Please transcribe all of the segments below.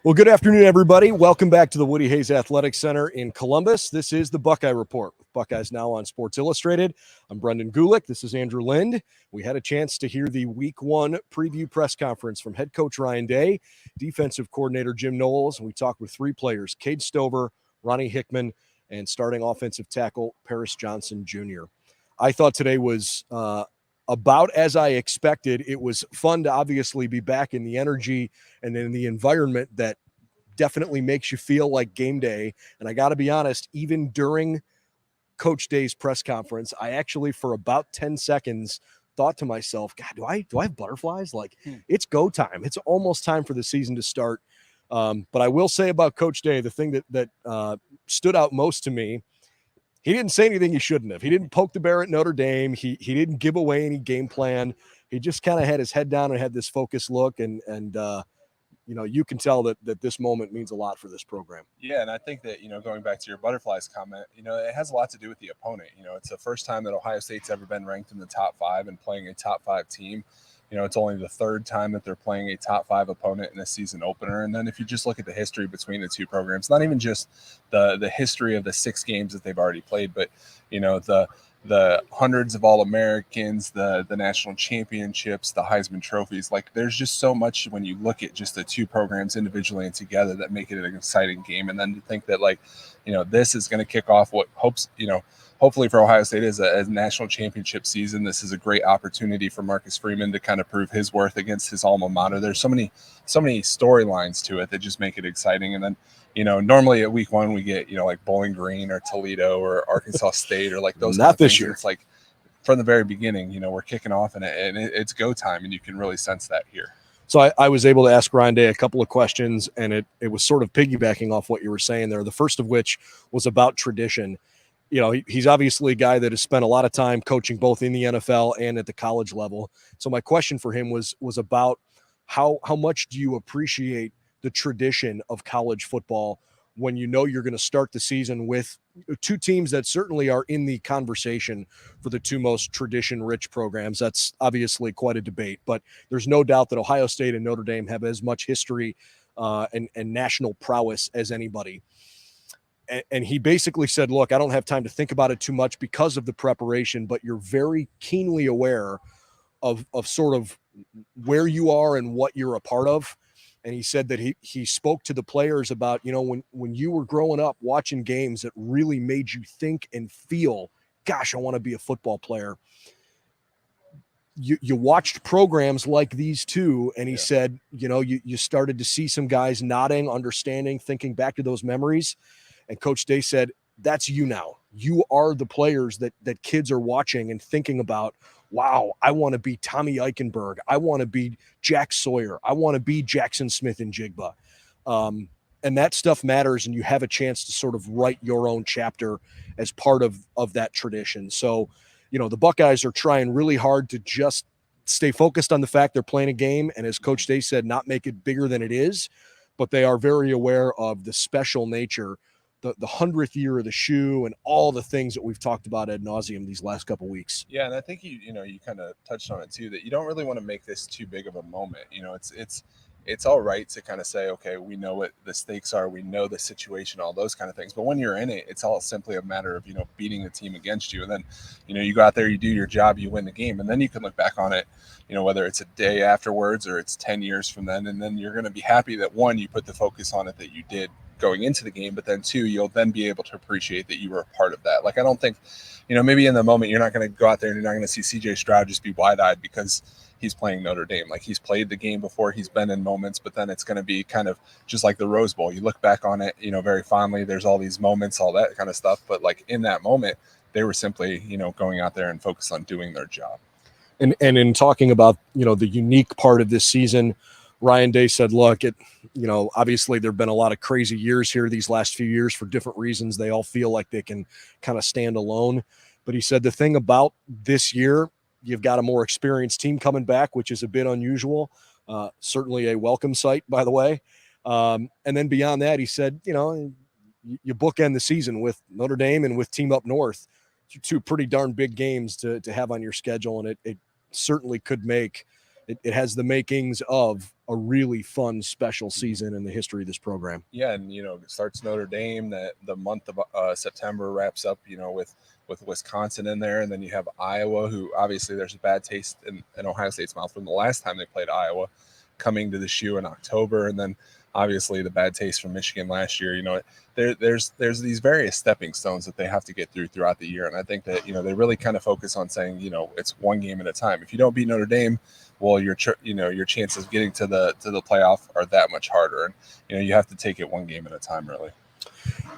Well, good afternoon, everybody. Welcome back to the Woody Hayes Athletic Center in Columbus. This is the Buckeye Report with Buckeyes Now on Sports Illustrated. I'm Brendan Gulick. This is Andrew Lind. We had a chance to hear the Week 1 preview press conference from head coach Ryan Day, defensive coordinator Jim Knowles, and we talked with three players, Cade Stover, Ronnie Hickman, and starting offensive tackle Paris Johnson Jr. I thought today was about as I expected. It was fun to obviously be back in the energy and in the environment that definitely makes you feel like game day. And I got to be honest, even during Coach Day's press conference, I actually for about 10 seconds thought to myself, God, do I have butterflies? Like it's go time. It's almost time for the season to start. But I will say about Coach Day, the thing that stood out most to me, he didn't say anything he shouldn't have. He didn't poke the bear at Notre Dame. He didn't give away any game plan. He just kind of had his head down and had this focused look. And you can tell that this moment means a lot for this program. Yeah, and I think that, going back to your butterflies comment, it has a lot to do with the opponent. It's the first time that Ohio State's ever been ranked in the top 5 and playing a top 5 team. It's only the third time that they're playing a top 5 opponent in a season opener. And then if you just look at the history between the two programs, not even just the history of the 6 games that they've already played, but, the hundreds of All-Americans, the national championships, the Heisman trophies, like there's just so much when you look at just the two programs individually and together that make it an exciting game. And then to think that this is going to kick off what hopefully for Ohio State is a national championship season. This is a great opportunity for Marcus Freeman to kind of prove his worth against his alma mater. There's so many storylines to it that just make it exciting. And then, normally at week 1 we get, like Bowling Green or Toledo or Arkansas State or like those. Not this year. It's like from the very beginning, we're kicking off and it's go time, and you can really sense that here. So I was able to ask Ryan Day a couple of questions, and it was sort of piggybacking off what you were saying there. The first of which was about tradition. He's obviously a guy that has spent a lot of time coaching both in the NFL and at the college level. So my question for him was about how much do you appreciate the tradition of college football when you're going to start the season with two teams that certainly are in the conversation for the two most tradition-rich programs. That's obviously quite a debate, but there's no doubt that Ohio State and Notre Dame have as much history and national prowess as anybody. And he basically said, look, I don't have time to think about it too much because of the preparation, but you're very keenly aware of sort of where you are and what you're a part of. And he said that he spoke to the players about, when you were growing up watching games that really made you think and feel, gosh, I want to be a football player. You watched programs like these two, and he said, you started to see some guys nodding, understanding, thinking back to those memories. And Coach Day said, that's you now. You are the players that kids are watching and thinking about. Wow, I want to be Tommy Eichenberg. I want to be Jack Sawyer. I want to be Jackson Smith and Jigba. And that stuff matters, and you have a chance to sort of write your own chapter as part of that tradition. So, the Buckeyes are trying really hard to just stay focused on the fact they're playing a game, and as Coach Day said, not make it bigger than it is, but they are very aware of the special nature, the 100th year of the shoe, and all the things that we've talked about ad nauseum these last couple of weeks. Yeah, and I think you kind of touched on it too, that you don't really want to make this too big of a moment. It's all right to kind of say, okay, we know what the stakes are, we know the situation, all those kind of things. But when you're in it, it's all simply a matter of beating the team against you, and then you go out there, you do your job, you win the game, and then you can look back on it, whether it's a day afterwards or it's 10 years from then, and then you're going to be happy that one, you put the focus on it that you did going into the game, but then two, you'll then be able to appreciate that you were a part of that. Like, I don't think, maybe in the moment you're not going to go out there and you're not going to see CJ Stroud just be wide-eyed because he's playing Notre Dame. Like, he's played the game before, he's been in moments, but then it's going to be kind of just like the Rose Bowl. You look back on it, very fondly. There's all these moments, all that kind of stuff. But like in that moment, they were simply, going out there and focused on doing their job. And in talking about, the unique part of this season, Ryan Day said, look, obviously there've been a lot of crazy years here these last few years for different reasons. They all feel like they can kind of stand alone. But he said the thing about this year, you've got a more experienced team coming back, which is a bit unusual. Certainly a welcome sight, by the way. And then beyond that, he said, you bookend the season with Notre Dame and with Team Up North. two pretty darn big games to have on your schedule, and it certainly could make it has the makings of a really fun special season in the history of this program. Yeah, and it starts Notre Dame. That the month of September wraps up, with Wisconsin in there, and then you have Iowa, who obviously there's a bad taste in Ohio State's mouth from the last time they played Iowa, coming to the shoe in October, and then obviously the bad taste from Michigan last year. There's these various stepping stones that they have to get throughout the year, and I think that they really kind of focus on saying it's one game at a time. If you don't beat Notre Dame, well, your chances of getting to the playoff are that much harder, and you have to take it one game at a time, really.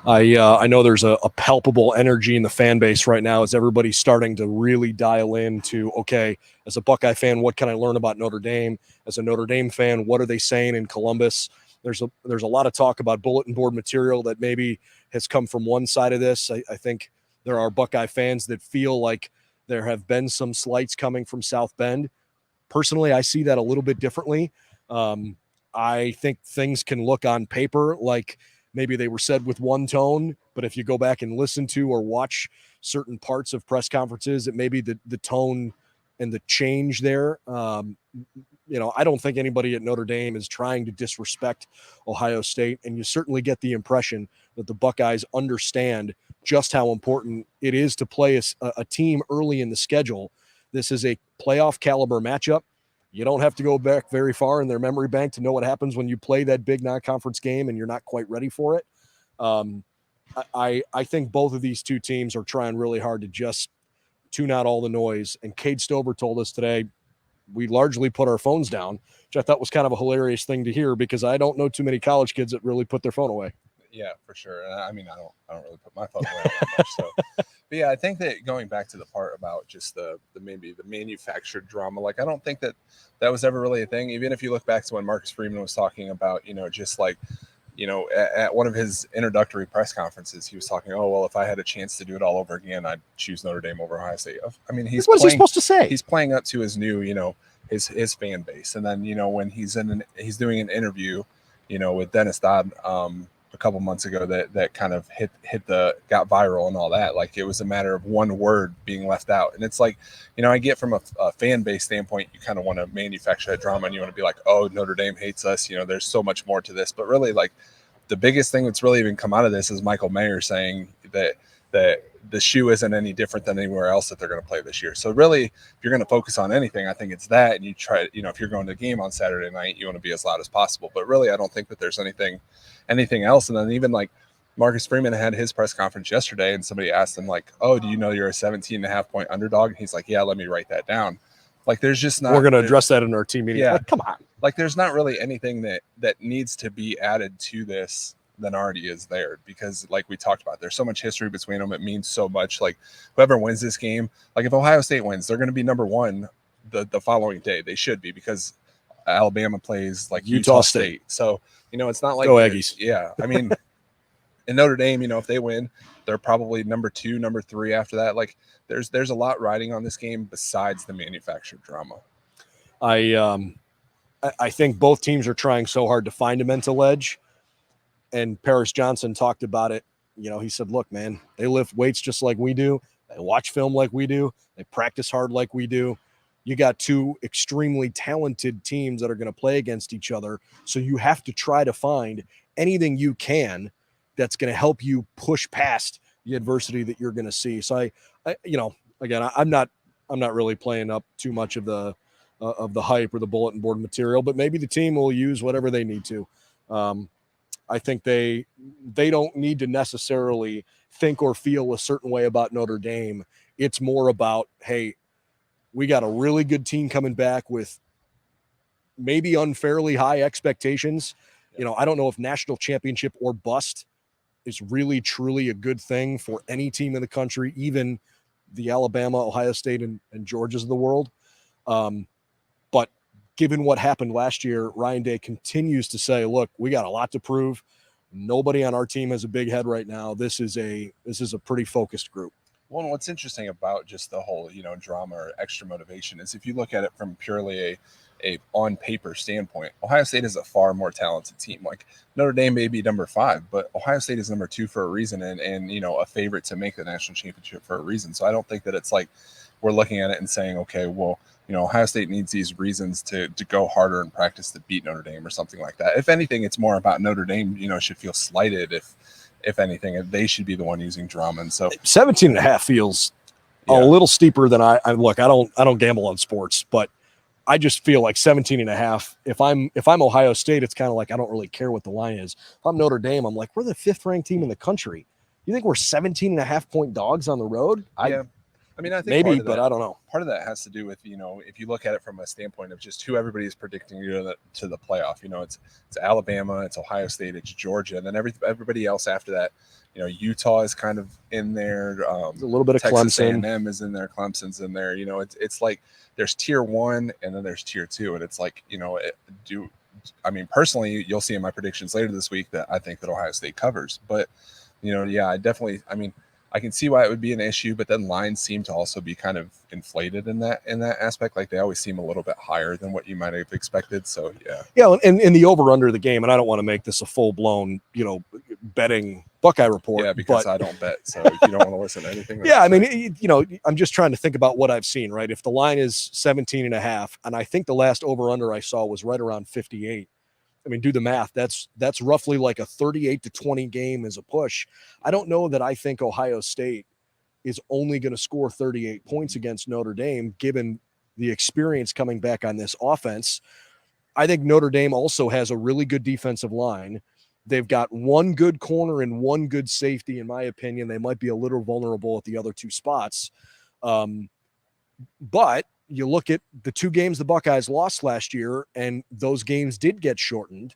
I know there's a palpable energy in the fan base right now as everybody's starting to really dial into, okay, as a Buckeye fan, what can I learn about Notre Dame? As a Notre Dame fan, what are they saying in Columbus? There's a lot of talk about bulletin board material that maybe has come from one side of this. I think there are Buckeye fans that feel like there have been some slights coming from South Bend. Personally, I see that a little bit differently. I think things can look on paper like maybe they were said with one tone, but if you go back and listen to or watch certain parts of press conferences, it may be the tone and the change there. I don't think anybody at Notre Dame is trying to disrespect Ohio State, and you certainly get the impression that the Buckeyes understand just how important it is to play a team early in the schedule. This is a playoff caliber matchup. You don't have to go back very far in their memory bank to know what happens when you play that big non-conference game and you're not quite ready for it. I think both of these two teams are trying really hard to just tune out all the noise. And Cade Stover told us today, we largely put our phones down, which I thought was kind of a hilarious thing to hear because I don't know too many college kids that really put their phone away. Yeah, for sure. I mean, I don't really put my phone away that much. So, but yeah, I think that going back to the part about just the maybe the manufactured drama, like I don't think that was ever really a thing. Even if you look back to when Marcus Freeman was talking about, just like, at one of his introductory press conferences, he was talking, oh, well, if I had a chance to do it all over again, I'd choose Notre Dame over Ohio State. I mean, what is he supposed to say? He's playing up to his new, his fan base. And then, when he's doing an interview, with Dennis Dodd, a couple months ago that kind of got viral and all that. Like it was a matter of one word being left out. And it's like, I get from a fan base standpoint, you kind of want to manufacture that drama and you want to be like, oh, Notre Dame hates us. There's so much more to this. But really, like the biggest thing that's really even come out of this is Michael Mayer saying that the shoe isn't any different than anywhere else that they're going to play this year. So really, if you're going to focus on anything, I think it's that. And you try, if you're going to a game on Saturday night, you want to be as loud as possible. But really, I don't think that there's anything else. And then even like Marcus Freeman had his press conference yesterday and somebody asked him like, oh, do you know you're a 17.5 point underdog? And he's like, yeah, let me write that down. Like there's just not, we're going to address that in our team meeting. Yeah. Like, come on. Like there's not really anything that needs to be added to this than already is there, because like we talked about, there's so much history between them. It means so much. Like whoever wins this game, like if Ohio State wins, they're going to be number one the following day. They should be, because Alabama plays like Utah State. So, it's not like go Aggies. Yeah. I mean, in Notre Dame, if they win, they're probably number 2, number 3 after that. Like there's a lot riding on this game besides the manufactured drama. I think both teams are trying so hard to find a mental edge. And Paris Johnson talked about it. He said, look, man, they lift weights just like we do. They watch film like we do. They practice hard like we do. You got two extremely talented teams that are going to play against each other. So you have to try to find anything you can that's going to help you push past the adversity that you're going to see. So again, I'm not really playing up too much of the hype or the bulletin board material, but maybe the team will use whatever they need to. I think they don't need to necessarily think or feel a certain way about Notre Dame. It's more about, hey, we got a really good team coming back with maybe unfairly high expectations. I don't know if national championship or bust is really, truly a good thing for any team in the country, even the Alabama, Ohio State, and Georgias of the world. But given what happened last year, Ryan Day continues to say, look, we got a lot to prove. Nobody on our team has a big head right now. This is a pretty focused group. Well, and what's interesting about just the whole, drama or extra motivation is if you look at it from purely a on paper standpoint, Ohio State is a far more talented team. Like Notre Dame may be number 5, but Ohio State is number 2 for a reason, and a favorite to make the national championship for a reason. So I don't think that it's like we're looking at it and saying, okay, well, Ohio State needs these reasons to go harder in practice to beat Notre Dame or something like that. If anything, it's more about Notre Dame, should feel slighted if anything, if they should be the one using drama. And so 17.5 feels a little steeper than I look. I don't gamble on sports, but I just feel like 17.5. If I'm Ohio State, it's kind of like I don't really care what the line is. If I'm Notre Dame, I'm like, we're the 5th ranked team in the country. You think we're 17.5 point dogs on the road? I think maybe, but I don't know. Part of that has to do with, if you look at it from a standpoint of just who everybody is predicting to the playoff. It's Alabama, it's Ohio State, it's Georgia, and then everybody else after that. Utah is kind of in there. A little bit of Texas Clemson. A&M is in there. Clemson's in there. It's like there's tier 1 and then there's tier 2, and it's like personally, you'll see in my predictions later this week that I think that Ohio State covers, but I definitely. I can see why it would be an issue, but then lines seem to also be kind of inflated in that aspect. Like they always seem a little bit higher than what you might have expected. So and in the over under the game, and I don't want to make this a full blown betting Buckeye report. Yeah, because I don't bet, so you don't want to listen to anything. I'm just trying to think about what I've seen. Right, if the line is 17.5, and I think the last over under I saw was right around 58. Do the math. That's roughly like a 38-20 game as a push. I don't know that I think Ohio State is only going to score 38 points against Notre Dame, given the experience coming back on this offense. I think Notre Dame also has a really good defensive line. They've got one good corner and one good safety, in my opinion. They might be a little vulnerable at the other 2 spots. But you look at the 2 games the Buckeyes lost last year, and those games did get shortened,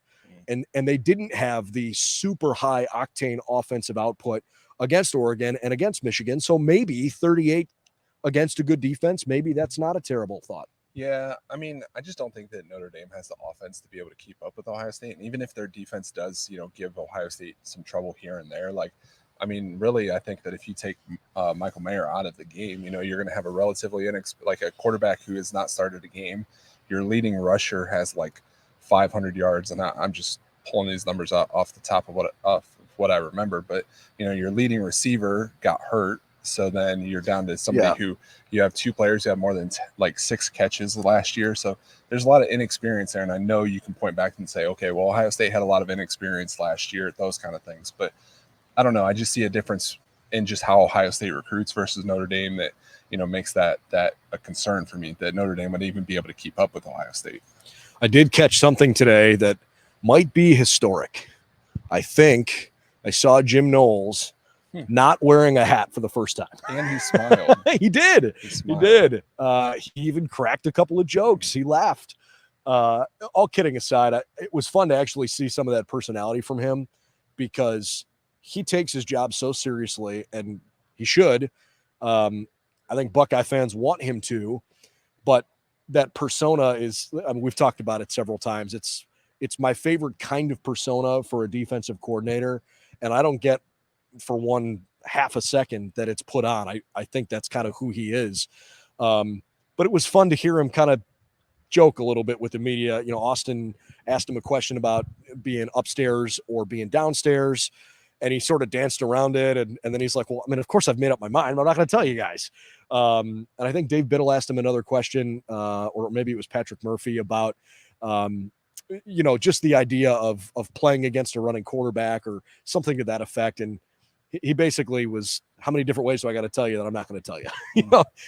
and they didn't have the super high octane offensive output against Oregon and against Michigan. So maybe 38 against a good defense, maybe that's not a terrible thought. Yeah, I just don't think that Notre Dame has the offense to be able to keep up with Ohio State. And even if their defense does, give Ohio State some trouble here and there, really, I think that if you take Michael Mayer out of the game, you're going to have a relatively a quarterback who has not started a game. Your leading rusher has 500 yards, and I'm just pulling these numbers off the top of what I remember. But your leading receiver got hurt, so then you're down to somebody who you have 2 players who have more than 6 catches last year. So there's a lot of inexperience there, and I know you can point back and say, okay, well, Ohio State had a lot of inexperience last year, those kind of things, but I don't know. I just see a difference in just how Ohio State recruits versus Notre Dame that, makes that a concern for me, that Notre Dame would even be able to keep up with Ohio State. I did catch something today that might be historic. I think I saw Jim Knowles not wearing a hat for the first time. And he smiled. He did. He did. He even cracked a couple of jokes. He laughed. All kidding aside, it was fun to actually see some of that personality from him, because he takes his job so seriously, and he should. I think Buckeye fans want him to, but that persona is, we've talked about it several times. It's my favorite kind of persona for a defensive coordinator. And I don't get for one half a second that it's put on. I think that's kind of who he is. But it was fun to hear him kind of joke a little bit with the media. Austin asked him a question about being upstairs or being downstairs, and he sort of danced around it. And then he's like, well, of course I've made up my mind. I'm not going to tell you guys. And I think Dave Biddle asked him another question, or maybe it was Patrick Murphy, about, just the idea of playing against a running quarterback or something to that effect. And he basically was, how many different ways do I got to tell you that I'm not going to tell you? He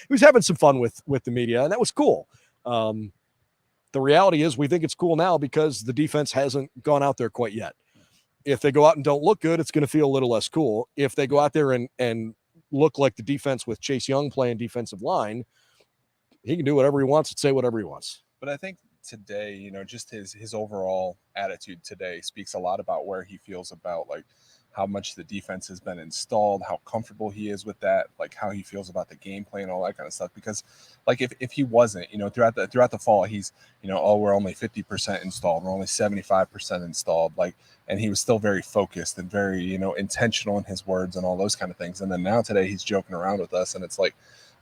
was having some fun with the media, and that was cool. The reality is we think it's cool now because the defense hasn't gone out there quite yet. If they go out and don't look good, it's going to feel a little less cool. If they go out there and look like the defense with Chase Young playing defensive line, he can do whatever he wants and say whatever he wants. But I think today, just his overall attitude today speaks a lot about where he feels about how much the defense has been installed, how comfortable he is with that, how he feels about the game plan, all that kind of stuff. Because if he wasn't, throughout the fall, he's, we're only 50% installed. We're only 75% installed. And he was still very focused and very, intentional in his words and all those kind of things. And then now today he's joking around with us, and it's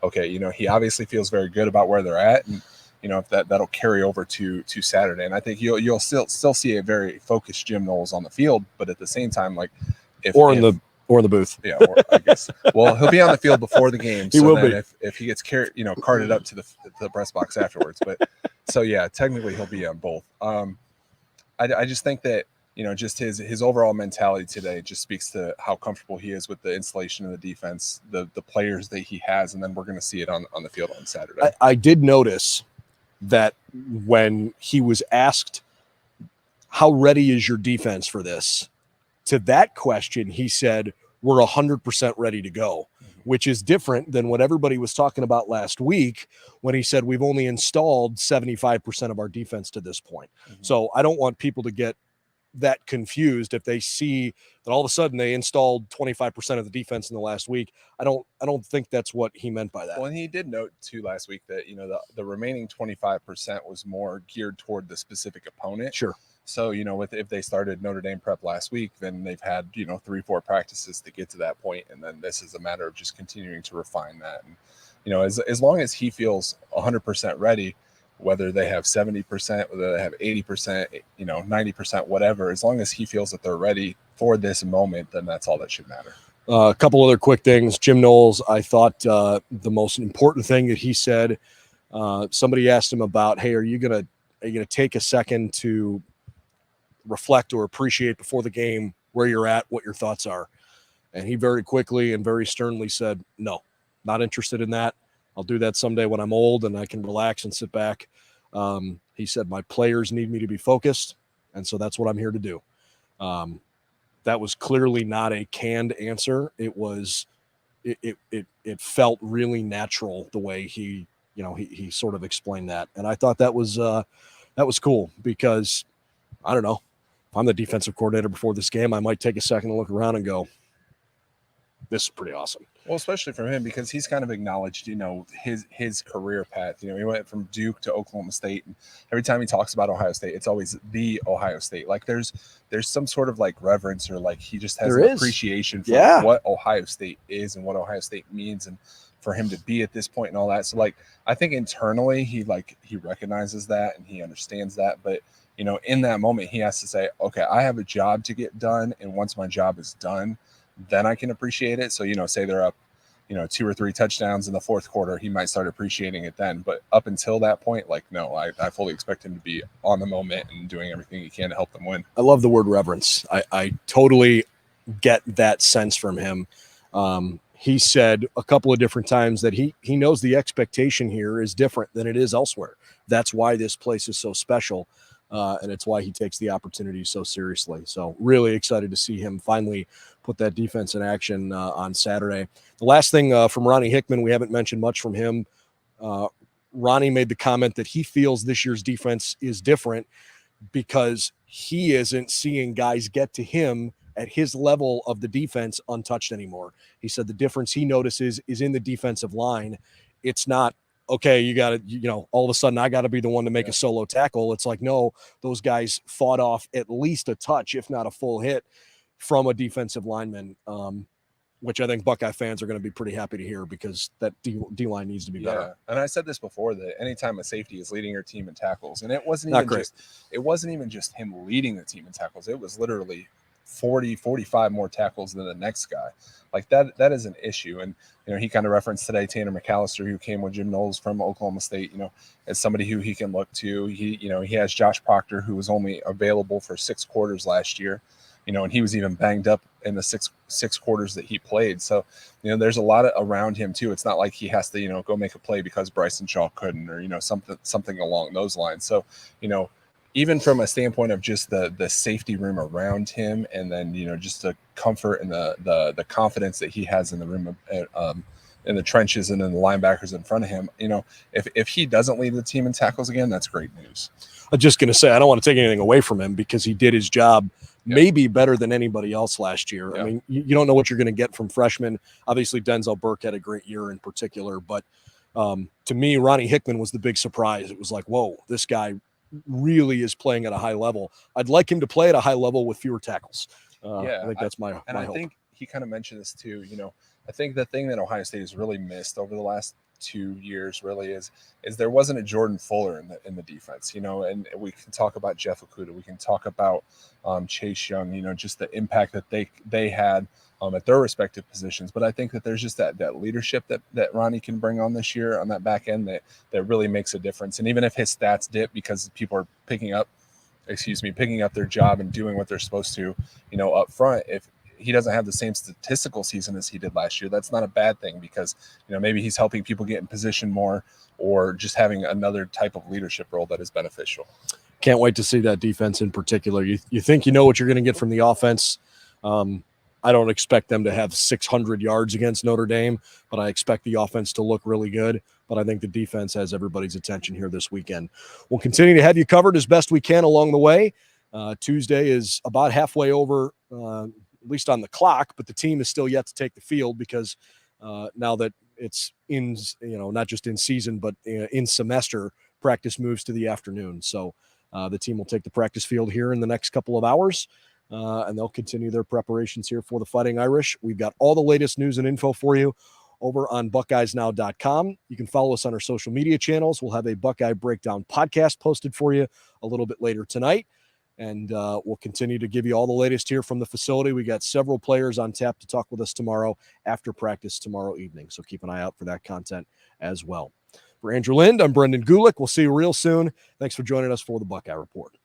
okay, he obviously feels very good about where they're at. And, if that'll carry over to Saturday. And I think you'll still see a very focused Jim Knowles on the field, but at the same time, like in the booth. Yeah, or I guess. Well, he'll be on the field before the game. He will be. If he gets carted up to the press box afterwards. But so yeah, technically he'll be on both. I just think that just his overall mentality today just speaks to how comfortable he is with the installation of the defense, the players that he has, and then we're going to see it on the field on Saturday. I did notice that when he was asked, how ready is your defense for this? To that question, he said, we're 100% ready to go, which is different than what everybody was talking about last week when he said we've only installed 75% of our defense to this point. Mm-hmm. So I don't want people to get that confused if they see that all of a sudden they installed 25% of the defense in the last week. I don't think that's what he meant by that. Well, and he did note too last week that the remaining 25% was more geared toward the specific opponent. Sure. So if they started Notre Dame prep last week, then they've had 3-4 practices to get to that point, and then this is a matter of just continuing to refine that. And as long as he feels 100% ready, whether they have 70%, whether they have 80%, 90%, whatever, as long as he feels that they're ready for this moment, then that's all that should matter. A couple other quick things. Jim Knowles, I thought the most important thing that he said, somebody asked him about, hey, are you gonna take a second to reflect or appreciate before the game where you're at, what your thoughts are? And he very quickly and very sternly said, no, not interested in that. I'll do that someday when I'm old and I can relax and sit back. He said, my players need me to be focused, and so that's what I'm here to do. That was clearly not a canned answer. It was, it felt really natural the way he sort of explained that. And I thought that was cool because, I don't know, if I'm the defensive coordinator before this game, I might take a second to look around and go, this is pretty awesome. Well, especially from him, because he's kind of acknowledged, his career path. He went from Duke to Oklahoma State, and every time he talks about Ohio State, it's always the Ohio State. Like there's some sort of like reverence, or like he just has an appreciation for what Ohio State is and what Ohio State means, and for him to be at this point and all that. So like I think internally he recognizes that and he understands that, but in that moment he has to say, okay, I have a job to get done, and once my job is done, then I can appreciate it. So, say they're up, 2 or 3 touchdowns in the fourth quarter, he might start appreciating it then. But up until that point, no, I fully expect him to be on the moment and doing everything he can to help them win. I love the word reverence. I totally get that sense from him. He said a couple of different times that he knows the expectation here is different than it is elsewhere. That's why this place is so special. And it's why he takes the opportunity so seriously. So really excited to see him finally put that defense in action on Saturday. The last thing from Ronnie Hickman, we haven't mentioned much from him. Ronnie made the comment that he feels this year's defense is different because he isn't seeing guys get to him at his level of the defense untouched anymore. He said the difference he notices is in the defensive line. It's not, okay, you got to, all of a sudden I got to be the one to make a solo tackle. It's like, no, those guys fought off at least a touch, if not a full hit from a defensive lineman, which I think Buckeye fans are going to be pretty happy to hear because that D-line needs to be better. Yeah, and I said this before, that anytime a safety is leading your team in tackles, and it wasn't even just him leading the team in tackles, it was literally 40, 45 more tackles than the next guy. Like that is an issue. And, he kind of referenced today Tanner McAllister, who came with Jim Knowles from Oklahoma State, as somebody who he can look to. He has Josh Proctor, who was only available for 6 quarters last year, and he was even banged up in the six quarters that he played. So, there's a lot around him too. It's not like he has to, go make a play because Bryson Shaw couldn't, or, something along those lines. So, even from a standpoint of just the safety room around him, and then just the comfort and the confidence that he has in the room, in the trenches and in the linebackers in front of him, if he doesn't lead the team in tackles again, that's great news. I'm just going to say I don't want to take anything away from him because he did his job maybe better than anybody else last year. I mean, you don't know what you're going to get from freshmen. Obviously, Denzel Burke had a great year in particular, but to me, Ronnie Hickman was the big surprise. It was like, whoa, this guy really is playing at a high level. I'd like him to play at a high level with fewer tackles. I think that's my hope. I think he kind of mentioned this too. I think the thing that Ohio State has really missed over the last 2 years really is there wasn't a Jordan Fuller in the defense, and we can talk about Jeff Okudah. We can talk about Chase Young, just the impact that they had at their respective positions. But I think that there's just that leadership that Ronnie can bring on this year on that back end that really makes a difference. And even if his stats dip because people are picking up their job and doing what they're supposed to, up front, if he doesn't have the same statistical season as he did last year, that's not a bad thing, because maybe he's helping people get in position more, or just having another type of leadership role that is beneficial. Can't wait to see that defense in particular. You think you know what you're going to get from the offense. I don't expect them to have 600 yards against Notre Dame, but I expect the offense to look really good. But I think the defense has everybody's attention here this weekend. We'll continue to have you covered as best we can along the way. Tuesday is about halfway over, at least on the clock, but the team is still yet to take the field, because now that it's in, not just in season, but in semester, practice moves to the afternoon. So the team will take the practice field here in the next couple of hours, and they'll continue their preparations here for the Fighting Irish. We've got all the latest news and info for you over on BuckeyesNow.com. You can follow us on our social media channels. We'll have a Buckeye Breakdown podcast posted for you a little bit later tonight. And we'll continue to give you all the latest here from the facility. We got several players on tap to talk with us tomorrow after practice tomorrow evening. So keep an eye out for that content as well. For Andrew Lind, I'm Brendan Gulick. We'll see you real soon. Thanks for joining us for the Buckeye Report.